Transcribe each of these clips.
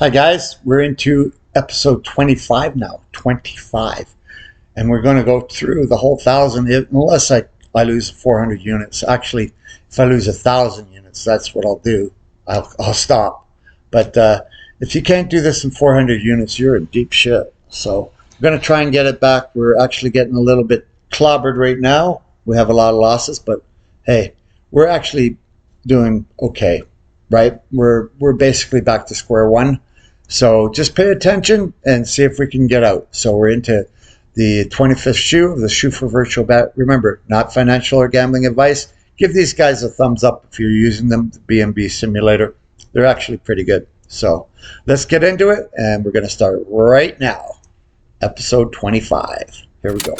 Hi guys, we're into episode 25 now, 25. And we're going to go through the whole 1,000 unless I lose 400 units. Actually, if I lose 1,000 units, that's what I'll do. I'll stop. But if you can't do this in 400 units, you're in deep shit. So I'm going to try and get it back. We're actually getting a little bit clobbered right now. We have a lot of losses, but hey, we're actually doing okay, right? We're basically back to square one. So just pay attention and see if we can get out. So we're into the 25th shoe, the shoe for virtual bet. Remember, not financial or gambling advice. Give these guys a thumbs up if you're using them, the B&B simulator. They're actually pretty good. So let's get into it, and we're going to start right now. Episode 25. Here we go.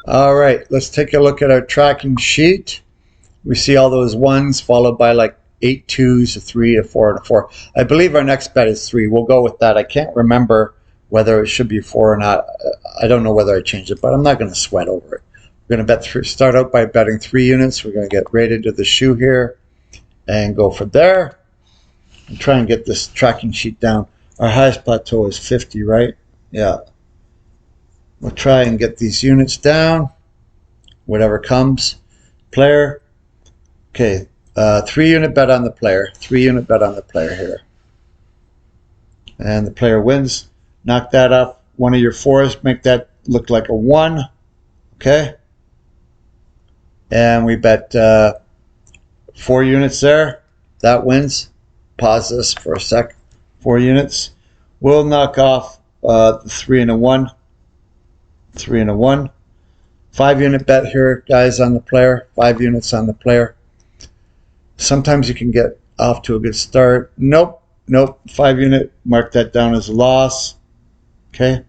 All right, let's take a look at our tracking sheet. We see all those ones followed by like 8 twos, a 3, a 4, and a 4. I believe our next bet is 3. We'll go with that. I can't remember whether it should be 4 or not. I don't know whether I changed it, but I'm not going to sweat over it. We're going to bet 3, start out by betting 3 units. We're going to get right into the shoe here and go from there and try and get this tracking sheet down. Our highest plateau is 50, right? Yeah. We'll try and get these units down, whatever comes. Player. Okay. 3 unit bet on the player. 3 unit bet on the player here. And the player wins. Knock that off one of your 4s. Make that look like a 1. Okay. And we bet 4 units there. That wins. Pause this for a sec. 4 units. We'll knock off the 3 and a 1. 3 and a 1. 5 unit bet here, guys, on the player. 5 units on the player. Sometimes you can get off to a good start. Nope. 5 unit, mark that down as a loss. Okay.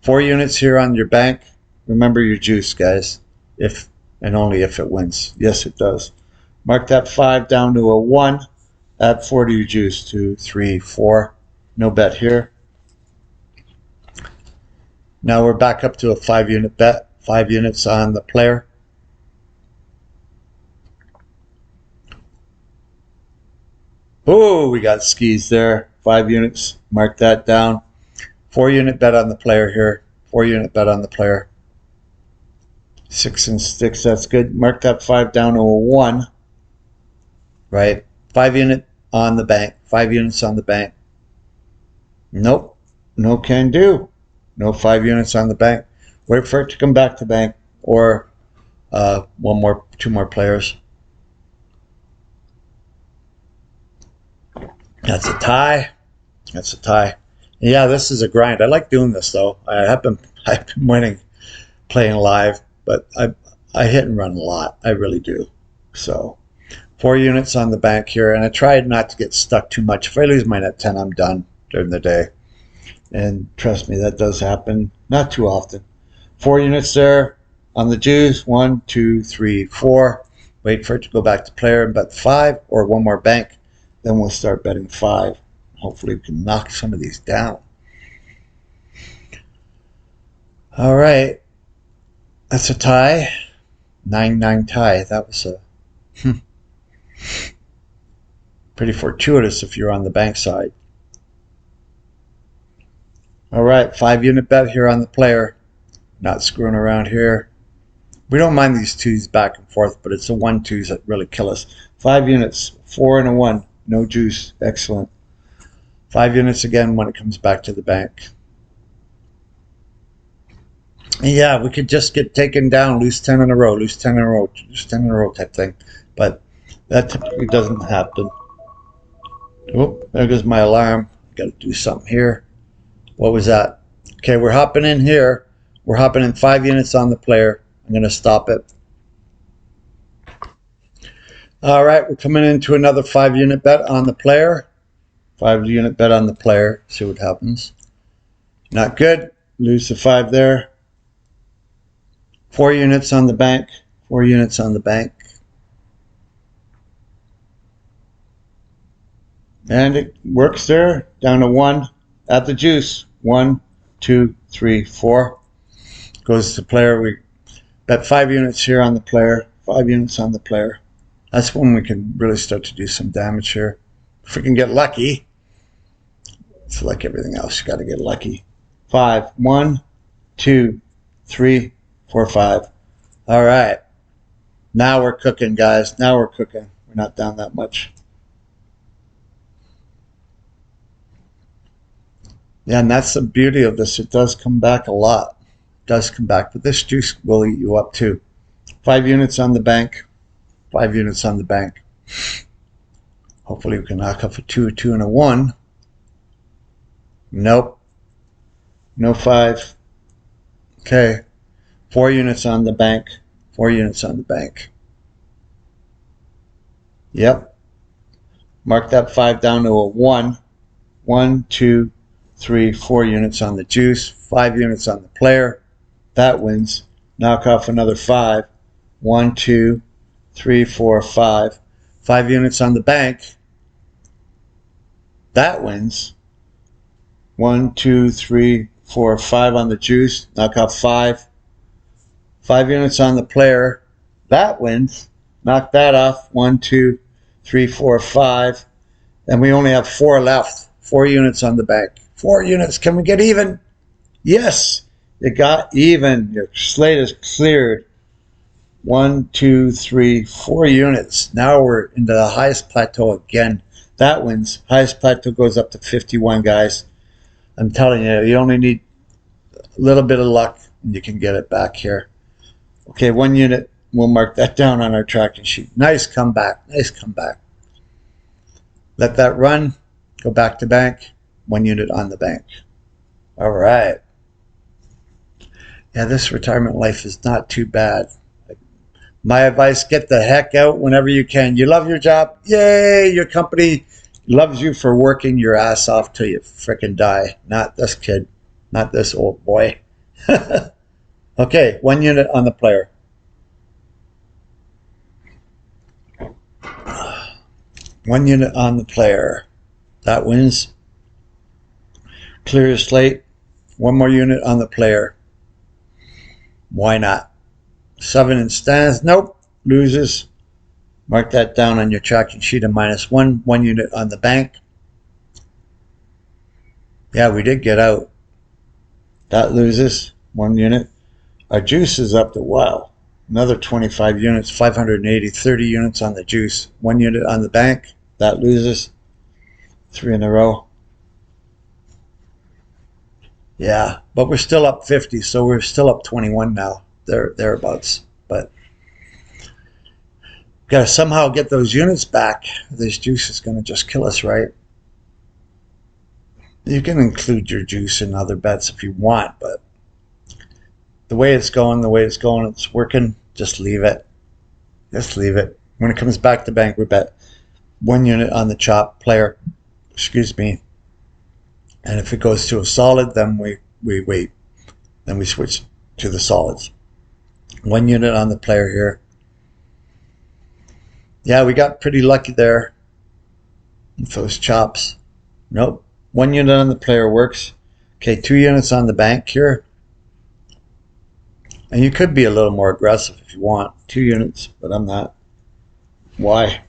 4 units here on your bank. Remember your juice, guys. If and only if it wins. Yes, it does. Mark that 5 down to a 1. Add 4 to your juice. 2, 3, 4. No bet here. Now we're back up to a 5 unit bet. 5 units on the player. Oh, we got skis there. 5 units. Mark that down. 4 unit bet on the player here. 4 unit bet on the player. 6 and sticks. That's good. Mark that 5 down to a 1. Right. 5 unit on the bank. 5 units on the bank. Nope. No can do. No 5 units on the bank. Wait for it to come back to bank. Or 2 more players. That's a tie. That's a tie. Yeah, this is a grind. I like doing this though. I've been winning playing live, but I hit and run a lot. I really do. So 4 units on the bank here, and I tried not to get stuck too much. If I lose mine at 10, I'm done during the day. And trust me, that does happen. Not too often. 4 units there on the juice. 1, 2, 3, 4. Wait for it to go back to player and bet 5 or 1 more bank. Then we'll start betting 5. Hopefully we can knock some of these down. All right. That's a tie. 9-9 tie. That was a pretty fortuitous if you're on the bank side. All right. 5 unit bet here on the player. Not screwing around here. We don't mind these 2s back and forth, but it's the 1-2s that really kill us. 5 units. 4 and a 1. No juice. Excellent. 5 units again when it comes back to the bank. And yeah, we could just get taken down, lose 10 in a row, lose 10 in a row, lose 10 in a row type thing. But that typically doesn't happen. Oh, there goes my alarm. Got to do something here. What was that? Okay, we're hopping in here. We're hopping in 5 units on the player. I'm going to stop it. All right, we're coming into another 5 unit bet on the player. 5 unit bet on the player. See what happens. Not good. Lose the 5 there. 4 units on the bank. 4 units on the bank. And it works there. Down to 1 at the juice. 1, 2, 3, 4. Goes to player. We bet 5 units here on the player. 5 units on the player. That's when we can really start to do some damage here. If we can get lucky, It's like everything else. You got to get lucky. 5. 1, 2, 3, 4, 5. All right. Now we're cooking, guys. Now we're cooking. We're not down that much. Yeah, and that's the beauty of this. It does come back a lot. It does come back. But this juice will eat you up too. 5 units on the bank. 5 units on the bank. Hopefully we can knock off a 2, a 2, and a 1. Nope. No 5. Okay. 4 units on the bank. 4 units on the bank. Yep. Mark that 5 down to a 1. 1, 2, 3, 4 units on the juice. 5 units on the player. That wins. Knock off another 5. 1, 2, 3, 4, 5. 5 units on the bank. That wins. 1, 2, 3, 4, 5 on the juice. Knock off 5. 5 units on the player. That wins. Knock that off. 1, 2, 3, 4, 5. And we only have 4 left. 4 units on the bank. 4 units. Can we get even? Yes. You got even. Your slate is cleared. 1, 2, 3, 4 units. Now we're into the highest plateau again. That wins. Highest plateau goes up to 51, guys. I'm telling you, you only need a little bit of luck and you can get it back here. Okay, 1 unit. We'll mark that down on our tracking sheet. Nice comeback. Nice comeback. Let that run. Go back to bank. 1 unit on the bank. All right. Yeah, this retirement life is not too bad. My advice, get the heck out whenever you can. You love your job. Yay, your company loves you for working your ass off till you frickin' die. Not this kid. Not this old boy. Okay, 1 unit on the player. 1 unit on the player. That wins. Clear your slate. 1 more unit on the player. Why not? 7 in stands. Nope. Loses. Mark that down on your tracking sheet of -1. 1 unit on the bank. Yeah, we did get out. That loses. 1 unit. Our juice is up to, wow, another 25 units. 580. 30 units on the juice. 1 unit on the bank. That loses. 3 in a row. Yeah, but we're still up 50, so we're still up 21 now. Thereabouts. But got to somehow get those units back. This juice is going to just kill us, right? You can include your juice in other bets if you want, but the way it's going, it's working. Just leave it. Just leave it. When it comes back to bank, we bet 1 unit on the chop player. Excuse me. And if it goes to a solid, then we wait. Then we switch to the solids. 1 unit on the player here. Yeah, we got pretty lucky there with those chops. Nope. 1 unit on the player works. Okay, 2 units on the bank here. And you could be a little more aggressive if you want. 2 units, but I'm not. Why?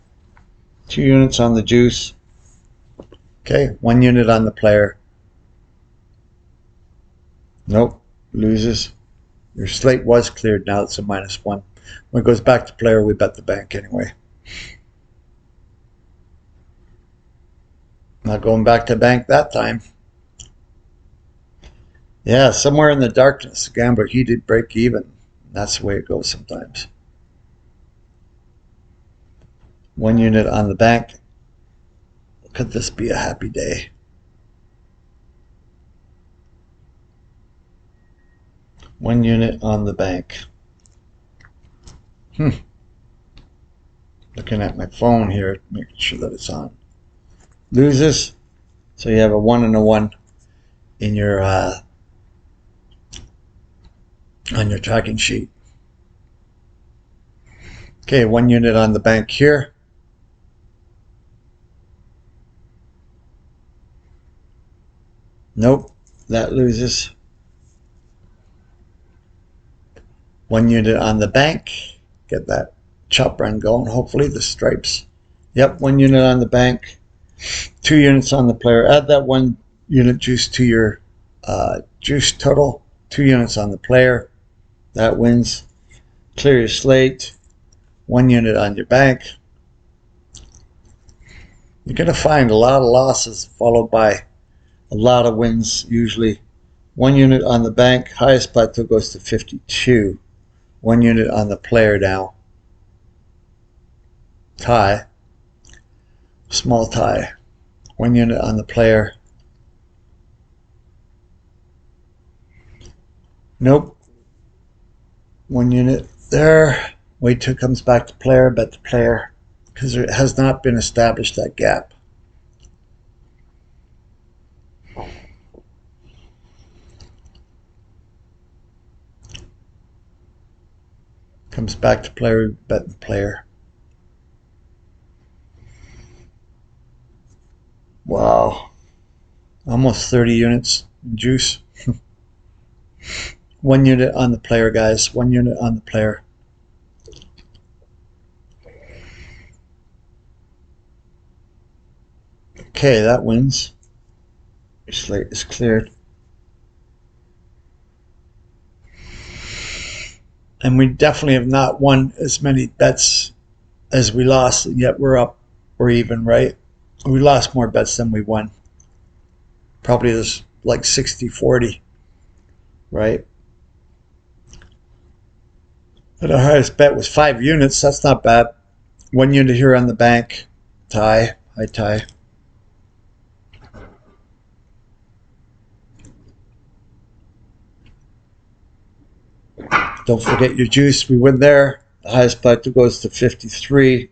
2 units on the juice. Okay, 1 unit on the player. Nope, loses. Your slate was cleared. Now it's a -1. When it goes back to player, we bet the bank anyway. Not going back to bank that time. Yeah, somewhere in the darkness, the gambler, he did break even. That's the way it goes sometimes. 1 unit on the bank. Could this be a happy day? One unit on the bank. Looking at my phone here, making sure that it's on. Loses. So you have a 1 and a 1 in your on your tracking sheet. Okay, 1 unit on the bank here. Nope, that loses. 1 unit on the bank. Get that chop run going. Hopefully the stripes. Yep, 1 unit on the bank. 2 units on the player. Add that 1 unit juice to your juice total. 2 units on the player. That wins. Clear your slate. 1 unit on your bank. You're going to find a lot of losses followed by a lot of wins usually. 1 unit on the bank. Highest plateau goes to 52. 1 unit on the player now. Tie. Small tie. 1 unit on the player. Nope. 1 unit there. Wait till it comes back to player. Bet the player. Because it has not been established, that gap. Comes back to player. Bet the player. Wow. Almost 30 units in juice. 1 unit on the player, guys. 1 unit on the player. Okay, that wins. Your slate is cleared. And we definitely have not won as many bets as we lost, and yet we're up. We're even, right? We lost more bets than we won. Probably there's like 60-40, right? But our highest bet was 5 units. That's not bad. 1 unit here on the bank. Tie. High tie. Don't forget your juice. We win there. The highest plateau goes to 53.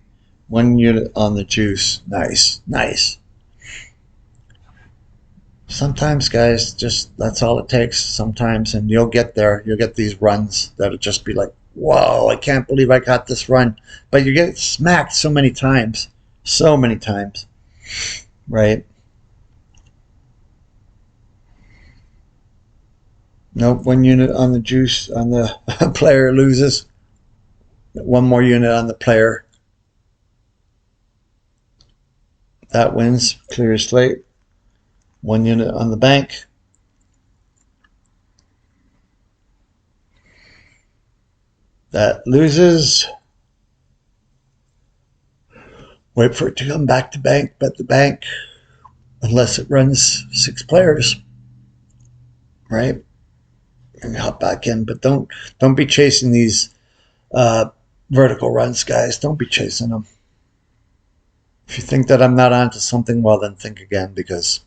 1 unit on the juice. Nice. Nice. Sometimes, guys, just that's all it takes sometimes, and you'll get there. You'll get these runs that'll just be like, whoa, I can't believe I got this run. But you get smacked so many times. So many times. Right? Nope, 1 unit on the juice on the player loses. 1 more unit on the player. That wins. Clear your slate. 1 unit on the bank. That loses. Wait for it to come back to bank. Bet the bank. Unless it runs 6 players. Right? And hop back in. But don't be chasing these vertical runs, guys. Don't be chasing them. If you think that I'm not onto something, well, then think again, because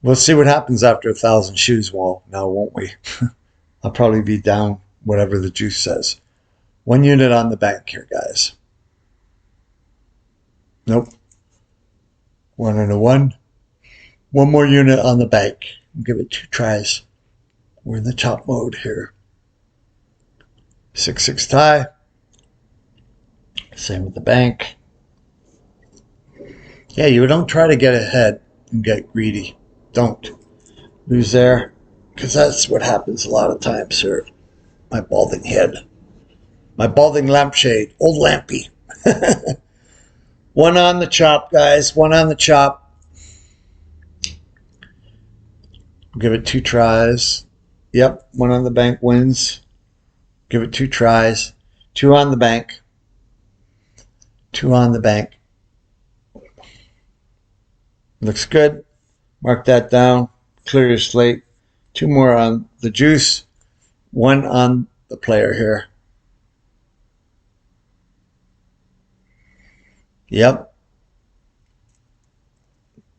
we'll see what happens after 1,000 shoes. Well, now won't we? I'll probably be down whatever the juice says. 1 unit on the bank here, guys. Nope. 1 and a 1. 1 more unit on the bank. Give it 2 tries. We're in the chop mode here. 6-6 tie. Same with the bank. Yeah, you don't try to get ahead and get greedy. Don't. Lose there. Because that's what happens a lot of times here. My balding head. My balding lampshade. Old lampy. 1 on the chop, guys. 1 on the chop. Give it 2 tries. Yep, 1 on the bank wins. Give it 2 tries. 2 on the bank. 2 on the bank. Looks good. Mark that down. Clear your slate. 2 more on the juice. 1 on the player here. Yep.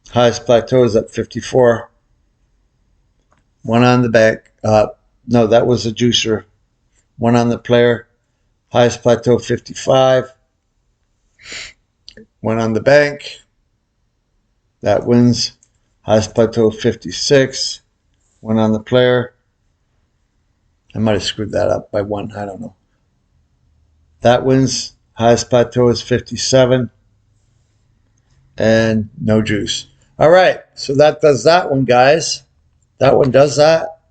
Highest plateau is at 54. 1 on the bank. No, that was a juicer. 1 on the player. Highest plateau 55. 1 on the bank. That wins. Highest plateau 56. 1 on the player. I might have screwed that up by 1. I don't know. That wins. Highest plateau is 57. And no juice. All right. So that does that one, guys. That one does that.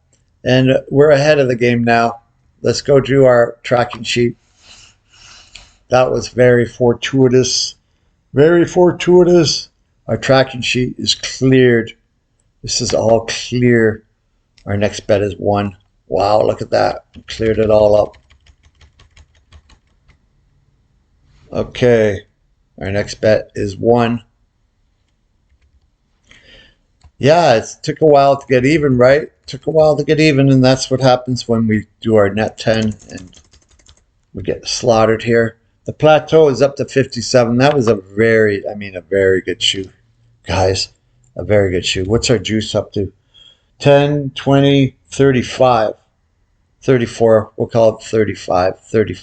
And we're ahead of the game now. Let's go do our tracking sheet. That was very fortuitous. Very fortuitous. Our tracking sheet is cleared. This is all clear. Our next bet is 1. Wow, look at that. Cleared it all up. Okay, our next bet is 1. Yeah, it took a while to get even, right? Took a while to get even, and that's what happens when we do our net 10 and we get slaughtered here. The plateau is up to 57. That was a very good shoe, guys. A very good shoe. What's our juice up to? 10, 20, 35, 34. We'll call it 35. 30,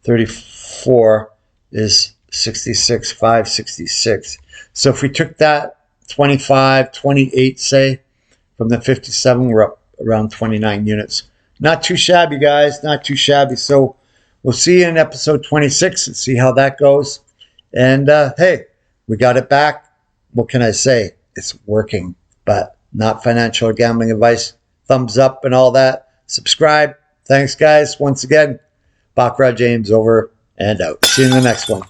34 is 66, 566. So if we took that 25, 28, say, from the 57, we're up around 29 units. Not too shabby, guys. Not too shabby. So we'll see you in episode 26 and see how that goes. And hey, we got it back. What can I say? It's working, but not financial or gambling advice. Thumbs up and all that. Subscribe. Thanks, guys. Once again, Baccarat James over and out. See you in the next one.